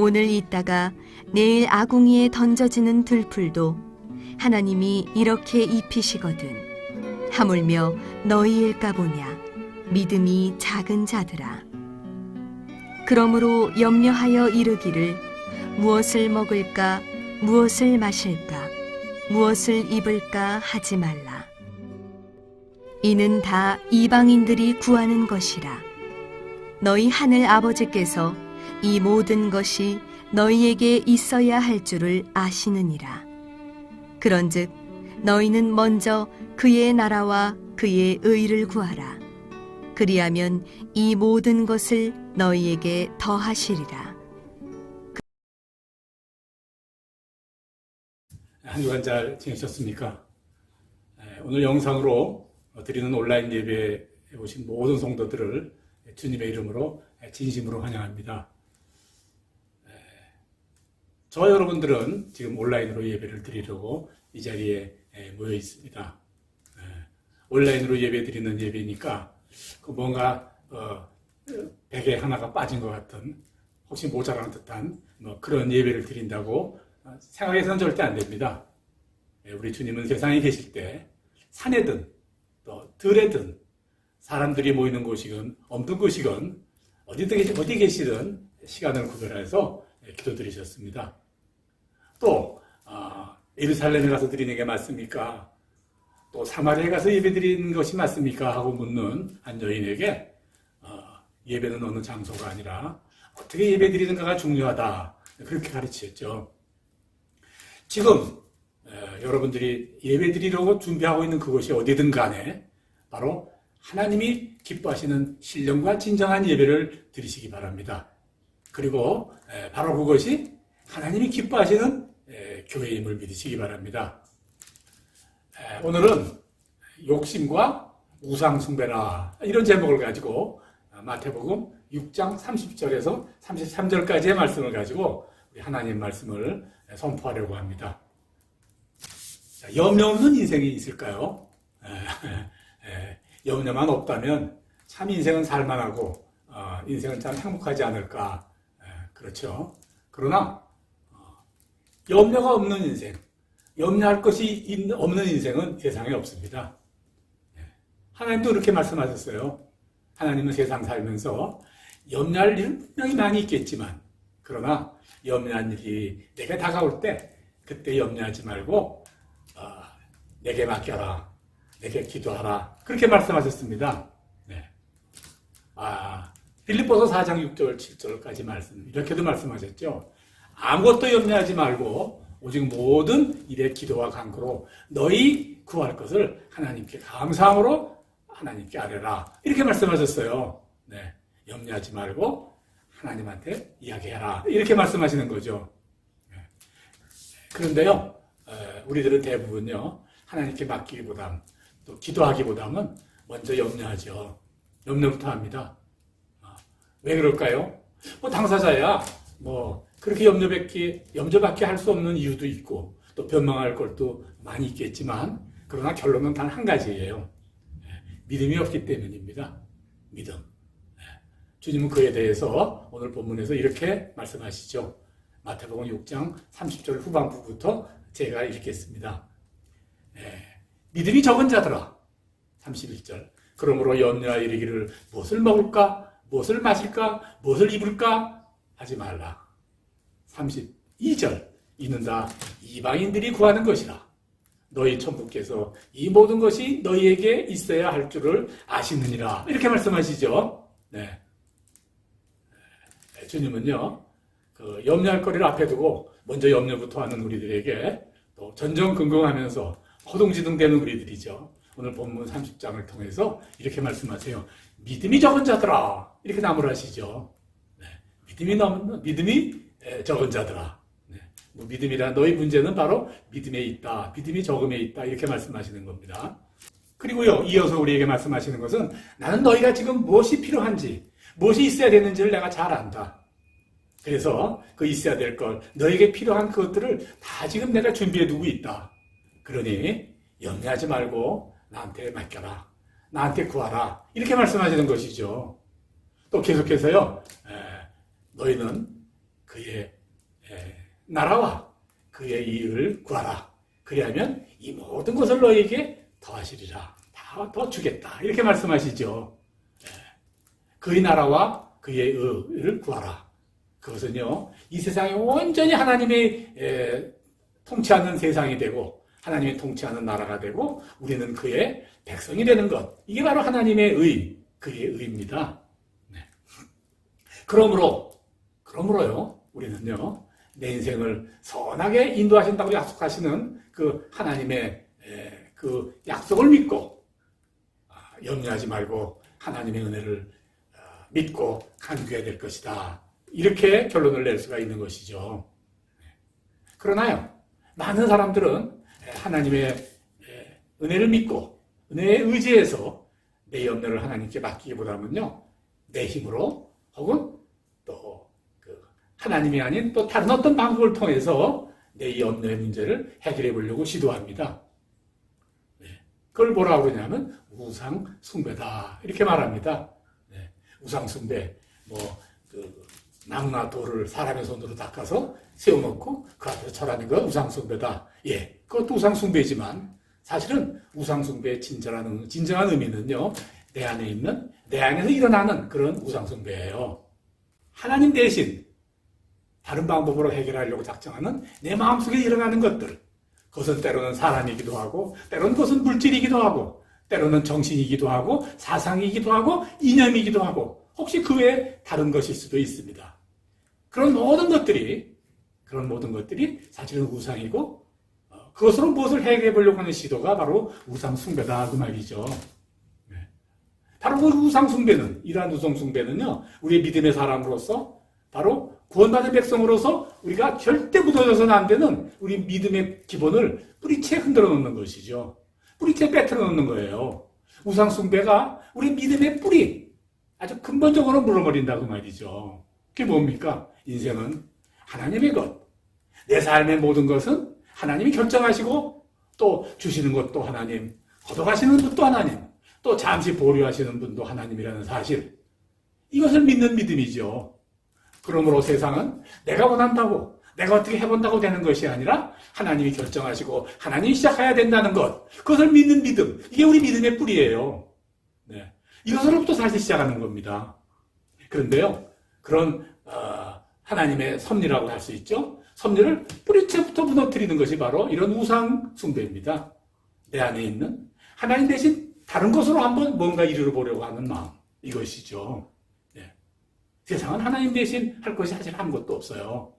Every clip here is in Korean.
오늘 있다가 내일 아궁이에 던져지는 들풀도 하나님이 이렇게 입히시거든 하물며 너희일까 보냐 믿음이 작은 자들아. 그러므로 염려하여 이르기를 무엇을 먹을까 무엇을 마실까 무엇을 입을까 하지 말라. 이는 다 이방인들이 구하는 것이라. 너희 하늘 아버지께서 이 모든 것이 너희에게 있어야 할 줄을 아시느니라. 그런즉 너희는 먼저 그의 나라와 그의 의를 구하라. 그리하면 이 모든 것을 너희에게 더하시리라. 한 주간 잘 지내셨습니까? 오늘 영상으로 드리는 온라인 예배에 오신 모든 성도들을 주님의 이름으로 진심으로 환영합니다. 저와 여러분들은 지금 온라인으로 예배를 드리려고 이 자리에 모여 있습니다. 온라인으로 예배 드리는 예배니까 뭔가 베개 하나가 빠진 것 같은 혹시 모자란 듯한 그런 예배를 드린다고 생각해서는 절대 안 됩니다. 우리 주님은 세상에 계실 때 산에든 또 들에든 사람들이 모이는 곳이건 없는 곳이건 어디 계시든 시간을 구별해서 기도드리셨습니다. 또 예루살렘에 가서 드리는 게 맞습니까? 또 사마리아에 가서 예배 드리는 것이 맞습니까? 하고 묻는 한 여인에게 예배는 어느 장소가 아니라 어떻게 예배 드리는가가 중요하다. 그렇게 가르치셨죠. 지금 여러분들이 예배 드리려고 준비하고 있는 그곳이 어디든 간에 바로 하나님이 기뻐하시는 신령과 진정한 예배를 드리시기 바랍니다. 그리고 바로 그것이 하나님이 기뻐하시는 교회임을 믿으시기 바랍니다. 오늘은 욕심과 우상숭배라 이런 제목을 가지고 마태복음 6장 30절에서 33절까지의 말씀을 가지고 우리 하나님 말씀을 선포하려고 합니다. 염려 없는 인생이 있을까요? 염려만 없다면 참 인생은 살만하고 인생은 참 행복하지 않을까. 그렇죠. 그러나 염려가 없는 인생, 염려할 것이 없는 인생은 세상에 없습니다. 하나님도 그렇게 말씀하셨어요. 하나님은 세상 살면서 염려할 일은 분명히 많이 있겠지만 그러나 염려한 일이 내게 다가올 때 그때 염려하지 말고 내게 맡겨라. 내게 기도하라. 그렇게 말씀하셨습니다. 빌립보서 4장 6절 7절까지 말씀 이렇게도 말씀하셨죠. 아무것도 염려하지 말고 오직 모든 일에 기도와 간구로 너희 구할 것을 하나님께 감사함으로 하나님께 아뢰라. 이렇게 말씀하셨어요. 염려하지 말고 하나님한테 이야기해라. 이렇게 말씀하시는 거죠. 그런데요, 우리들은 대부분요, 하나님께 맡기기보다 또 기도하기보다는 먼저 염려하죠. 염려부터 합니다. 왜 그럴까요? 당사자야, 그렇게 염려밖에 할 수 없는 이유도 있고, 또 변명할 것도 많이 있겠지만, 그러나 결론은 단 한 가지예요. 믿음이 없기 때문입니다. 믿음. 주님은 그에 대해서 오늘 본문에서 이렇게 말씀하시죠. 마태복음 6장 30절 후반부부터 제가 읽겠습니다. 믿음이 적은 자들아. 31절. 그러므로 염려하여 이르기를 무엇을 먹을까? 무엇을 마실까? 무엇을 입을까? 하지 말라. 32절. 이는 다 이방인들이 구하는 것이라. 너희 천부께서 이 모든 것이 너희에게 있어야 할 줄을 아시느니라. 이렇게 말씀하시죠. 주님은요, 염려할 거리를 앞에 두고 먼저 염려부터 하는 우리들에게 또 전전긍긍하면서 허둥지둥대는 우리들이죠. 오늘 본문 30장을 통해서 이렇게 말씀하세요. 믿음이 적은 자들아. 이렇게 나무라시죠. 믿음이 적은 자들아. 믿음이란 너희 문제는 바로 믿음에 있다. 믿음이 적음에 있다. 이렇게 말씀하시는 겁니다. 그리고요, 이어서 우리에게 말씀하시는 것은 나는 너희가 지금 무엇이 필요한지, 무엇이 있어야 되는지를 내가 잘 안다. 그래서 그 있어야 될 것, 너에게 필요한 것들을 다 지금 내가 준비해 두고 있다. 그러니 염려하지 말고 나한테 맡겨라. 나한테 구하라. 이렇게 말씀하시는 것이죠. 또 계속해서요. 너희는 그의 나라와 그의 의를 구하라. 그리하면 이 모든 것을 너에게 더하시리라. 다 더 주겠다. 이렇게 말씀하시죠. 그의 나라와 그의 의를 구하라. 그것은요, 이 세상이 온전히 하나님의 통치하는 세상이 되고 하나님이 통치하는 나라가 되고 우리는 그의 백성이 되는 것. 이게 바로 하나님의 의, 그의 의입니다. 네. 그러므로요, 우리는요, 내 인생을 선하게 인도하신다고 약속하시는 그 하나님의 그 약속을 믿고 염려하지 말고 하나님의 은혜를 믿고 간구해야 될 것이다. 이렇게 결론을 낼 수가 있는 것이죠. 그러나요, 많은 사람들은 하나님의 은혜를 믿고 은혜에 의지해서 내 염려를 하나님께 맡기기보다는요, 내 힘으로 혹은 또 하나님이 아닌 또 다른 어떤 방법을 통해서 내 염려의 문제를 해결해 보려고 시도합니다. 그걸 뭐라고 그러냐면 우상 숭배다 이렇게 말합니다. 우상 숭배, 나무나 돌을 사람의 손으로 닦아서 세워놓고 그 앞에서 절하는 거 우상 숭배다. 그것도 우상 숭배지만 사실은 우상 숭배의 진정한 의미는요, 내 안에서 일어나는 그런 우상 숭배예요. 하나님 대신 다른 방법으로 해결하려고 작정하는 내 마음속에 일어나는 것들, 그것은 때로는 사람이기도 하고 때로는 그것은 물질이기도 하고 때로는 정신이기도 하고 사상이기도 하고 이념이기도 하고 혹시 그 외에 다른 것일 수도 있습니다. 그런 모든 것들이 사실은 우상이고 그것으로 무엇을 해결해 보려고 하는 시도가 바로 우상 숭배다 그 말이죠. 바로 그 우상 숭배는, 이러한 우상 숭배는요, 우리의 믿음의 사람으로서 바로 구원받은 백성으로서 우리가 절대 묻어져서는 안 되는 우리 믿음의 기본을 뿌리채 흔들어 놓는 것이죠. 뿌리채 빼뜨려 놓는 거예요. 우상 숭배가 우리 믿음의 뿌리, 아주 근본적으로 물어버린다고 말이죠. 그게 뭡니까? 인생은 하나님의 것. 내 삶의 모든 것은 하나님이 결정하시고 또 주시는 것도 하나님, 걷어가시는 분도 하나님, 또 잠시 보류하시는 분도 하나님이라는 사실. 이것을 믿는 믿음이죠. 그러므로 세상은 내가 원한다고, 내가 어떻게 해본다고 되는 것이 아니라 하나님이 결정하시고 하나님이 시작해야 된다는 것, 그것을 믿는 믿음, 이게 우리 믿음의 뿌리예요. 이것으로부터 사실 시작하는 겁니다. 그런데요, 그런 하나님의 섭리라고 할 수 있죠. 섭리를 뿌리채부터 무너뜨리는 것이 바로 이런 우상 숭배입니다. 내 안에 있는 하나님 대신 다른 것으로 한번 뭔가 이루어 보려고 하는 마음, 이것이죠. 세상은 하나님 대신 할 것이 사실 아무것도 없어요.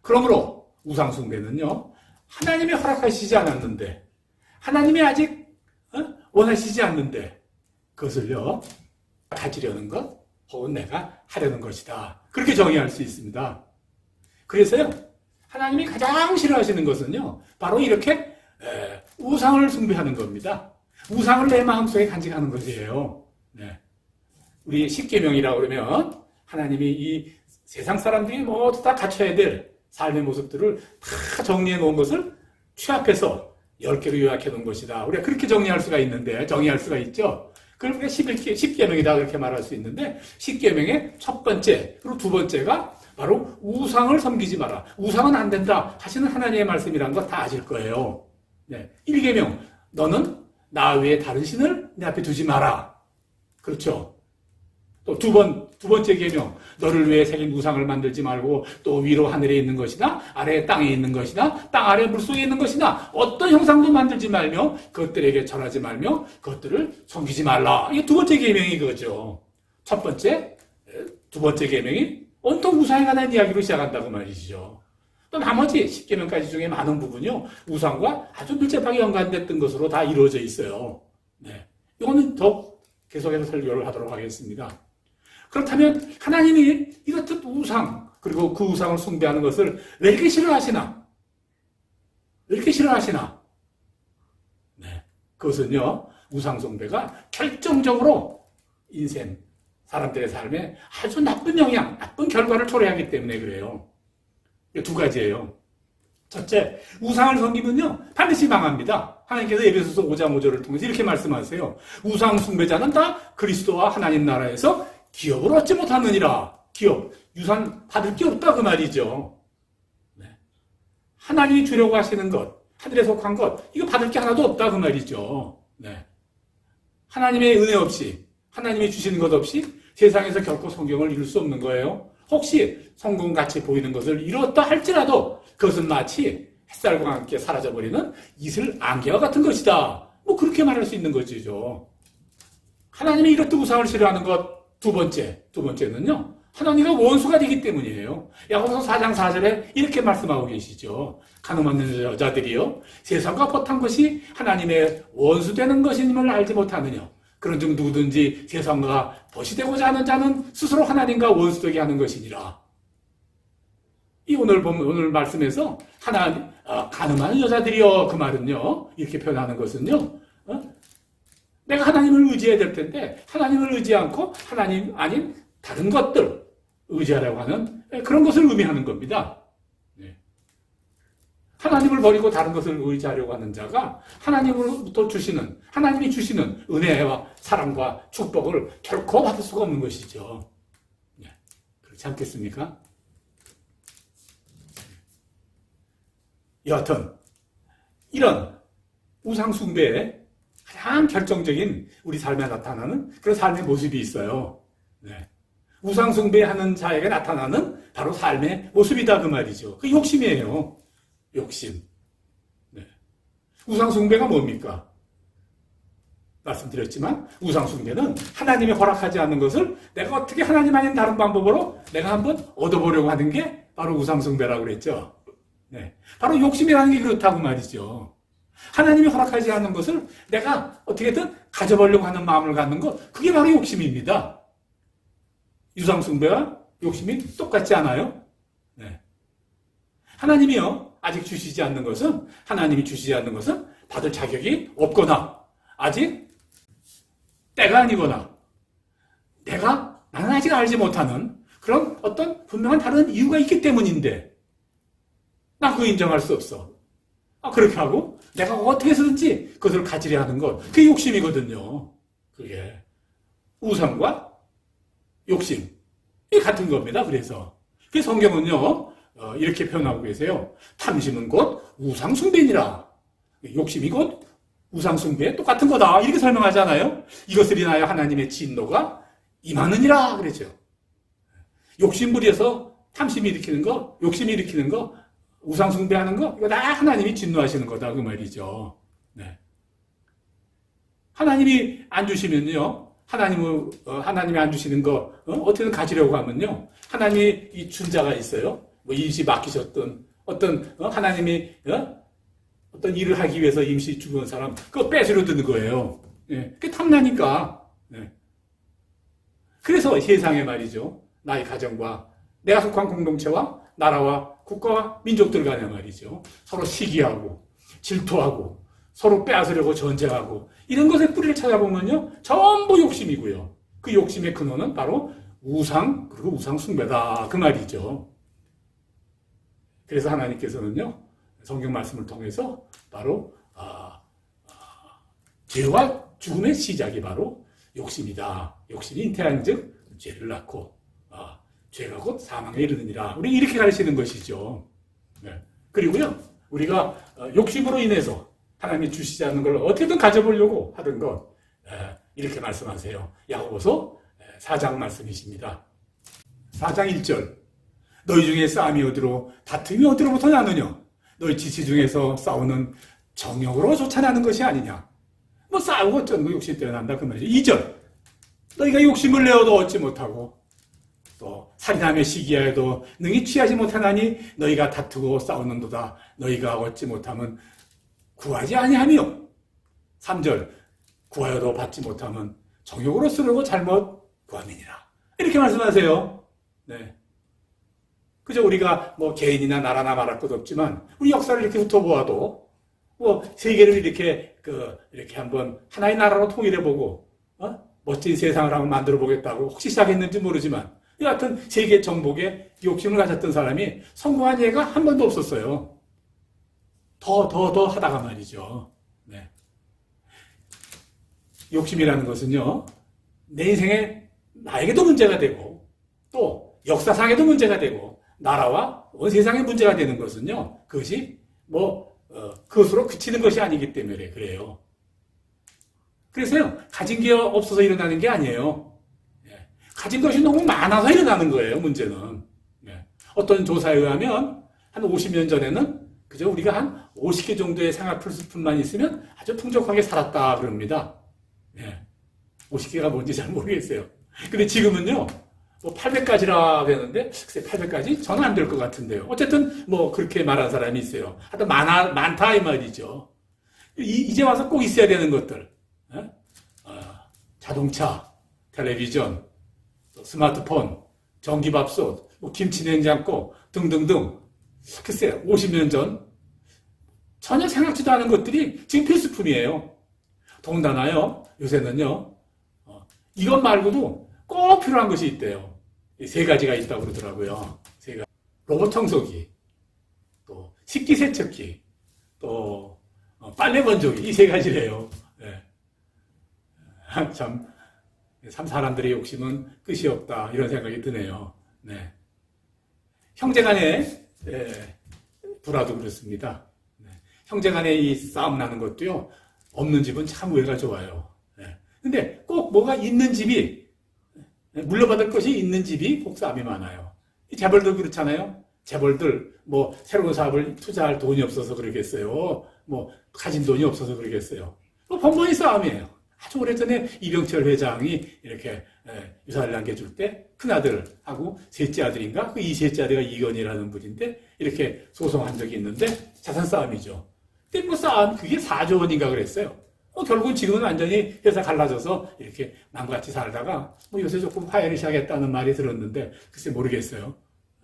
그러므로 우상 숭배는요, 하나님이 허락하시지 않았는데, 하나님이 아직 원하시지 않는데 그것을요 가지려는 것 혹은 내가 하려는 것이다. 그렇게 정의할 수 있습니다. 그래서요, 하나님이 가장 싫어하시는 것은요, 바로 이렇게 우상을 숭배하는 겁니다. 우상을 내 마음속에 간직하는 것이에요. 우리 십계명이라고 그러면 하나님이 이 세상 사람들이 모두 다 갖춰야 될 삶의 모습들을 다 정리해 놓은 것을 취합해서 10개로 요약해 놓은 것이다. 우리가 그렇게 정리할 수가 있죠. 그걸 우리가 10계명이다 그렇게 말할 수 있는데, 10계명의 첫 번째, 그리고 두 번째가 바로 우상을 섬기지 마라. 우상은 안 된다 하시는 하나님의 말씀이라는 거 다 아실 거예요. 1계명, 너는 나 외에 다른 신을 내 앞에 두지 마라. 그렇죠. 또 두 번째 계명, 너를 위해 새긴 우상을 만들지 말고 또 위로 하늘에 있는 것이나 아래 땅에 있는 것이나 땅 아래 물속에 있는 것이나 어떤 형상도 만들지 말며 그것들에게 절하지 말며 그것들을 섬기지 말라. 이게 두 번째 계명이 그거죠. 두 번째 계명이 온통 우상에 관한 이야기로 시작한다고 말이죠. 또 나머지 10계명까지 중에 많은 부분이요, 우상과 아주 밀접하게 연관됐던 것으로 다 이루어져 있어요. 이거는 더 계속해서 설교를 하도록 하겠습니다. 그렇다면 하나님이 이렇듯 우상, 그리고 그 우상을 숭배하는 것을 왜 이렇게 싫어하시나? 그것은요, 우상 숭배가 결정적으로 인생, 사람들의 삶에 아주 나쁜 영향, 나쁜 결과를 초래하기 때문에 그래요. 두 가지예요. 첫째, 우상을 섬기면요, 반드시 망합니다. 하나님께서 에베소서 5장 5절을 통해서 이렇게 말씀하세요. 우상 숭배자는 다 그리스도와 하나님 나라에서 기업을 얻지 못하느니라. 기업, 유산 받을 게 없다 그 말이죠. 하나님이 주려고 하시는 것, 하늘에 속한 것, 이거 받을 게 하나도 없다 그 말이죠. 네. 하나님의 은혜 없이, 하나님이 주시는 것 없이 세상에서 결코 성경을 이룰 수 없는 거예요. 혹시 성공같이 보이는 것을 이뤘다 할지라도 그것은 마치 햇살과 함께 사라져버리는 이슬 안개와 같은 것이다. 뭐 그렇게 말할 수 있는 것이죠. 하나님이 이렇듯 우상을 싫어하는 것 두 번째는요. 하나님과 원수가 되기 때문이에요. 야고보서 4장 4절에 이렇게 말씀하고 계시죠. 가늠하는 여자들이요, 세상과 벗한 것이 하나님의 원수되는 것임을 알지 못하느냐. 그런즉 누구든지 세상과 벗이 되고자 하는 자는 스스로 하나님과 원수되게 하는 것이니라. 이 오늘 말씀에서 가늠하는 여자들이요, 그 말은요, 이렇게 표현하는 것은요, 내가 하나님을 의지해야 될 텐데 하나님을 의지 않고 하나님 아닌 다른 것들 의지하려고 하는 그런 것을 의미하는 겁니다. 네. 하나님을 버리고 다른 것을 의지하려고 하는 자가 하나님으로부터 하나님이 주시는 은혜와 사랑과 축복을 결코 받을 수가 없는 것이죠. 네. 그렇지 않겠습니까? 여하튼 이런 우상숭배의 가장 결정적인 우리 삶에 나타나는 그런 삶의 모습이 있어요. 네. 우상숭배하는 자에게 나타나는 바로 삶의 모습이다 그 말이죠. 그 욕심이에요. 욕심. 네. 우상숭배가 뭡니까? 말씀드렸지만 우상숭배는 하나님이 허락하지 않는 것을 내가 어떻게 하나님 아닌 다른 방법으로 내가 한번 얻어보려고 하는 게 바로 우상숭배라고 그랬죠. 네. 바로 욕심이라는 게 그렇다고 말이죠. 하나님이 허락하지 않는 것을 내가 어떻게든 가져보려고 하는 마음을 갖는 것, 그게 바로 욕심입니다. 우상숭배와 욕심이 똑같지 않아요? 네. 하나님이 주시지 않는 것은 받을 자격이 없거나 아직 때가 아니거나 나는 아직 알지 못하는 그런 어떤 분명한 다른 이유가 있기 때문인데 나 그거 인정할 수 없어. 그렇게 하고 내가 어떻게 해서든지 그것을 가지려 하는 것, 그게 욕심이거든요. 그게 우상과 욕심이 같은 겁니다. 그래서 성경은요 이렇게 표현하고 계세요. 탐심은 곧 우상숭배니라. 욕심이 곧 우상숭배 똑같은 거다. 이렇게 설명하잖아요. 이것을 인하여 하나님의 진노가 임하느니라 그랬죠. 욕심부리에서 탐심이 일으키는 거, 욕심이 일으키는 거, 우상숭배하는 거, 이거 다 하나님이 진노하시는 거다 그 말이죠. 네. 하나님이 안 주시면요, 하나님이 안 주시는 거 어떻게든 가지려고 하면요, 하나님이 이 준 자가 있어요. 뭐 임시 맡기셨던 어떤 하나님이 어떤 일을 하기 위해서 임시 주는 사람 그거 뺏으려 드는 거예요. 예, 그게 탐나니까. 예. 그래서 세상에 말이죠, 나의 가정과 내가 속한 공동체와 나라와 국가와 민족들 간에 말이죠, 서로 시기하고 질투하고 서로 빼앗으려고 전쟁하고 이런 것의 뿌리를 찾아보면요 전부 욕심이고요. 그 욕심의 근원은 바로 우상 그리고 우상숭배다 그 말이죠. 그래서 하나님께서는요 성경 말씀을 통해서 바로 죄와 죽음의 시작이 바로 욕심이다. 욕심이 잉태한즉 죄를 낳고 죄가 곧 사망에 이르느니라. 우리 이렇게 가르치는 것이죠. 네. 그리고요 우리가 욕심으로 인해서 하나님이 주시지 않는 걸 어떻게든 가져보려고 하던 것 이렇게 말씀하세요. 야고보서 4장 말씀이십니다. 4장 1절 너희 중에 싸움이 어디로 다툼이 어디로부터 나느냐 너희 지체 중에서 싸우는 정욕으로 쫓아나는 것이 아니냐. 뭐 싸우고 어쩌는 거 욕심 때문에 난다 그 말이죠. 2절 너희가 욕심을 내어도 얻지 못하고 또 살인하며 시기하여도 능히 취하지 못하나니 너희가 다투고 싸우는도다. 너희가 얻지 못하면 구하지 아니하며 3절 구하여도 받지 못하면 정욕으로 쓰려고 잘못 구함이니라. 이렇게 말씀하세요. 네. 그저 우리가 뭐 개인이나 나라나 말할 것 없지만 우리 역사를 이렇게 훑어보아도 뭐 세계를 이렇게 한번 하나의 나라로 통일해보고 멋진 세상을 한번 만들어 보겠다고 혹시 시작했는지 모르지만 여하튼 세계 정복에 욕심을 가졌던 사람이 성공한 예가 한 번도 없었어요. 더 하다가 말이죠. 네. 욕심이라는 것은요, 내 인생에 나에게도 문제가 되고, 또 역사상에도 문제가 되고, 나라와 온 세상의 문제가 되는 것은요, 그것이 그것으로 그치는 것이 아니기 때문에 그래요. 그래서요, 가진 게 없어서 일어나는 게 아니에요. 예. 가진 것이 너무 많아서 일어나는 거예요, 문제는. 예. 어떤 조사에 의하면 한 50년 전에는 그저 우리가 한 50개 정도의 생활 필수품만 있으면 아주 풍족하게 살았다 그럽니다. 예. 50개가 뭔지 잘 모르겠어요. 근데 지금은요, 800가지라 되는데, 글쎄, 800가지? 저는 안 될 것 같은데요. 어쨌든, 그렇게 말한 사람이 있어요. 하여튼, 많다, 이 말이죠. 이제 와서 꼭 있어야 되는 것들. 예? 자동차, 텔레비전, 스마트폰, 전기밥솥, 김치냉장고, 등등등. 글쎄요, 50년 전, 전혀 생각지도 않은 것들이 지금 필수품이에요. 더군다나요, 요새는요, 이것 말고도 꼭 필요한 것이 있대요. 이 세 가지가 있다고 그러더라고요. 세 가지. 로봇 청소기, 또 식기세척기, 또 빨래 건조기, 이 세 가지래요. 네. 참 사람들의 욕심은 끝이 없다, 이런 생각이 드네요. 네. 형제간에 불화도 그렇습니다. 네. 형제간에 이 싸움 나는 것도요, 없는 집은 참 우애가 좋아요. 네. 근데 꼭 뭐가 있는 집이, 물려받을 것이 있는 집이 꼭 싸움이 많아요. 재벌들 그렇잖아요. 재벌들 새로운 사업을 투자할 돈이 없어서 그러겠어요. 가진 돈이 없어서 그러겠어요. 번번이 싸움이에요. 아주 오래전에 이병철 회장이 이렇게 유산을 남겨줄 때 큰아들하고 셋째 아들인가? 이 셋째 아들가 이건희라는 분인데 이렇게 소송한 적이 있는데 자산 싸움이죠. 근데 싸움 그게 4조 원인가 그랬어요. 결국은 지금은 완전히 회사 갈라져서 이렇게 남같이 살다가 요새 조금 화해를 시작했다는 말이 들었는데 글쎄 모르겠어요.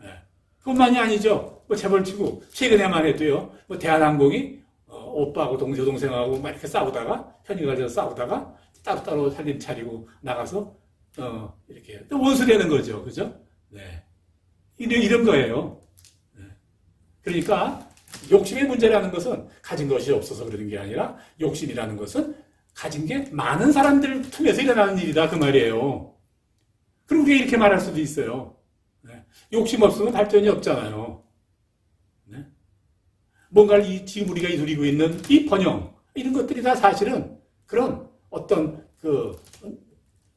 예. 그것만이 아니죠. 재벌치고 최근에만 해도요. 대한항공이 오빠하고 여동생하고 막 이렇게 싸우다가 편이 가져서 싸우다가 따로따로 살림 차리고 나가서 이렇게 또 원수되는 거죠. 그죠? 네. 이런 거예요. 네. 그러니까 욕심의 문제라는 것은 가진 것이 없어서 그러는 게 아니라 욕심이라는 것은 가진 게 많은 사람들을 통해서 일어나는 일이다 그 말이에요. 그럼 우리가 이렇게 말할 수도 있어요. 네. 욕심 없으면 발전이 없잖아요. 네. 뭔가를 지금 우리가 누리고 있는 이 번영 이런 것들이 다 사실은 그런 어떤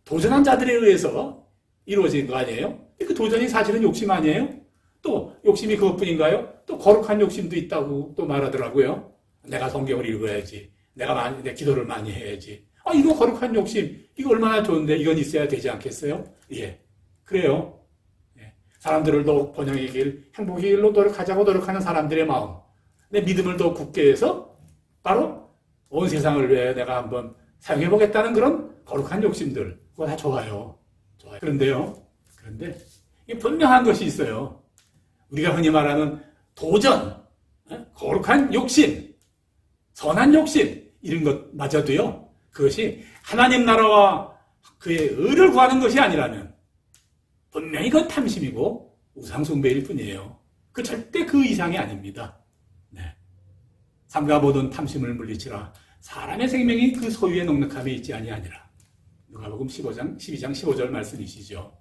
도전한 자들에 의해서 이루어진 거 아니에요? 그 도전이 사실은 욕심 아니에요? 또 욕심이 그것뿐인가요? 또 거룩한 욕심도 있다고 또 말하더라고요. 내가 성경을 읽어야지. 내 기도를 많이 해야지. 이거 거룩한 욕심. 이거 얼마나 좋은데 이건 있어야 되지 않겠어요? 예. 그래요. 예. 사람들을 더욱 번영의 길, 행복의 길로 노력하자고 노력하는 사람들의 마음. 내 믿음을 더 굳게 해서 바로 온 세상을 위해 내가 한번 사용해보겠다는 그런 거룩한 욕심들. 그거 다 좋아요. 그런데 이게 분명한 것이 있어요. 우리가 흔히 말하는 도전, 거룩한 욕심, 선한 욕심 이런 것마저도요. 그것이 하나님 나라와 그의 의를 구하는 것이 아니라면 분명히 그건 탐심이고 우상숭배일 뿐이에요. 절대 그 이상이 아닙니다. 네. 삼가 모든 탐심을 물리치라. 사람의 생명이 그 소유의 넉넉함에 있지 아니하니라. 누가복음 12장 15절 말씀이시죠.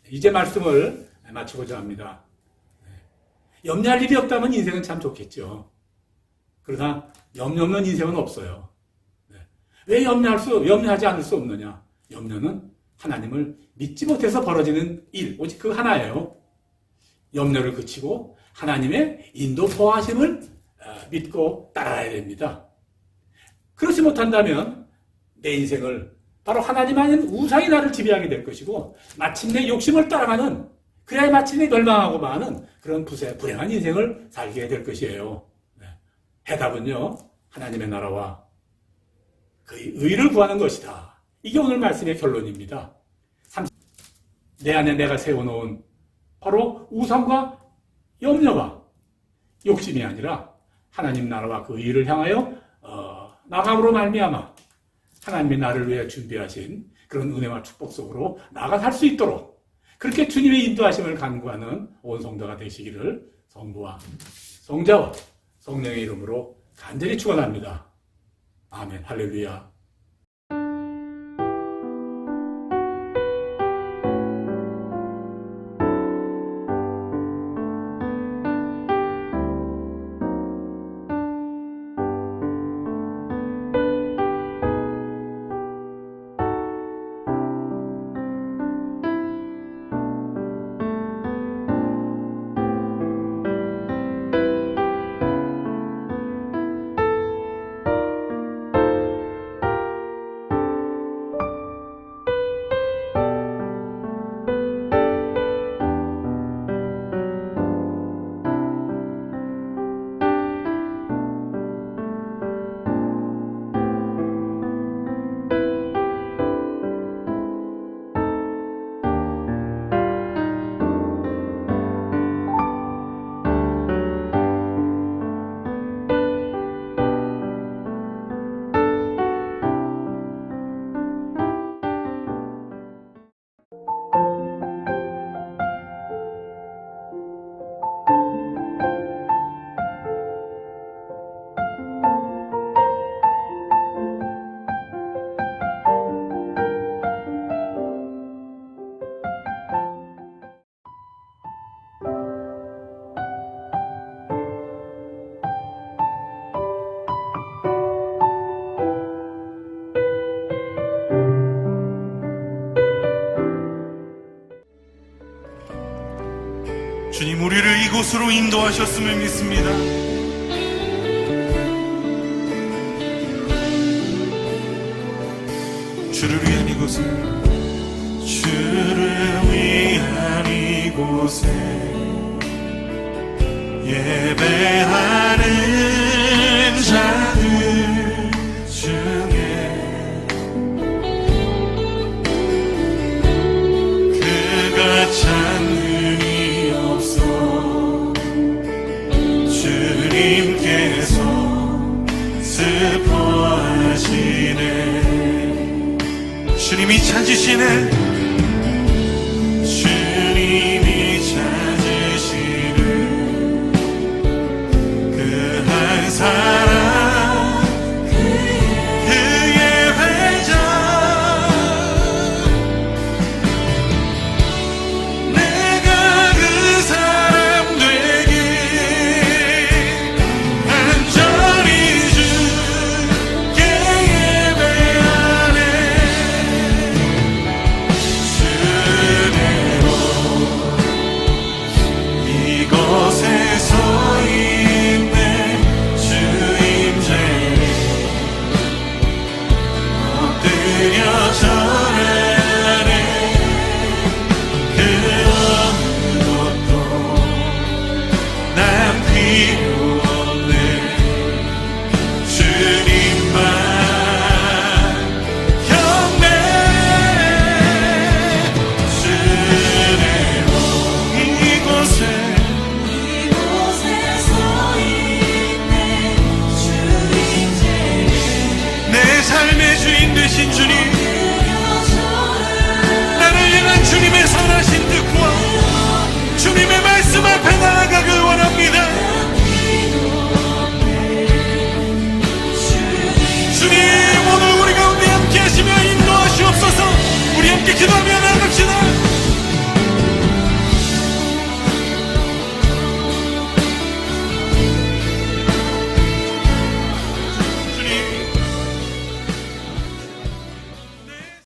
이제 말씀을 마치고자 합니다. 염려할 일이 없다면 인생은 참 좋겠죠. 그러나 염려 없는 인생은 없어요. 왜 염려하지 않을 수 없느냐? 염려는 하나님을 믿지 못해서 벌어지는 일, 오직 그 하나예요. 염려를 그치고 하나님의 인도포하심을 믿고 따라야 됩니다. 그렇지 못한다면 내 인생을 바로 하나님 아닌 우상이 나를 지배하게 될 것이고 마침내 욕심을 따라가는 그래야 마침내 멸망하고 마는 그런 불행한 인생을 살게 될 것이에요. 해답은요, 하나님의 나라와 그의 의를 구하는 것이다. 이게 오늘 말씀의 결론입니다. 내 안에 내가 세워놓은 바로 우상과 염려와 욕심이 아니라 하나님 나라와 그 의를 향하여 나감으로 말미암아 하나님의 나를 위해 준비하신 그런 은혜와 축복 속으로 나아가 살 수 있도록 그렇게 주님의 인도하심을 간구하는 온 성도가 되시기를 성부와 성자와 성령의 이름으로 간절히 축원합니다. 아멘. 할렐루야. 주님, 우리를 이곳으로 인도하셨음을 믿습니다. 주를 위한 이곳에, 주를 위한 이곳에 예배하는 자들 중에 그가 찾는 이 없어. 주님께서 슬퍼하시네. 주님이 찾으시네. 주님이 찾으시는 그 한 사람, 그의 회장. 내가 그 사람 되길 간절히 주께 예배하네. 주대로 이곳에 서 있네. 주 임재에 엎드려 절하네. 그 어느 것도 난 필요 없네. 주님만 경배. 주대로 이곳에 내 삶의 주인 되신 주님, 나를 향한 주님의 선하신 뜻과 주님의 말씀 앞에 나아가길 원합니다. 주님, 오늘 우리 가운데 함께 하시며 인도하시옵소서. 우리 함께 기도하며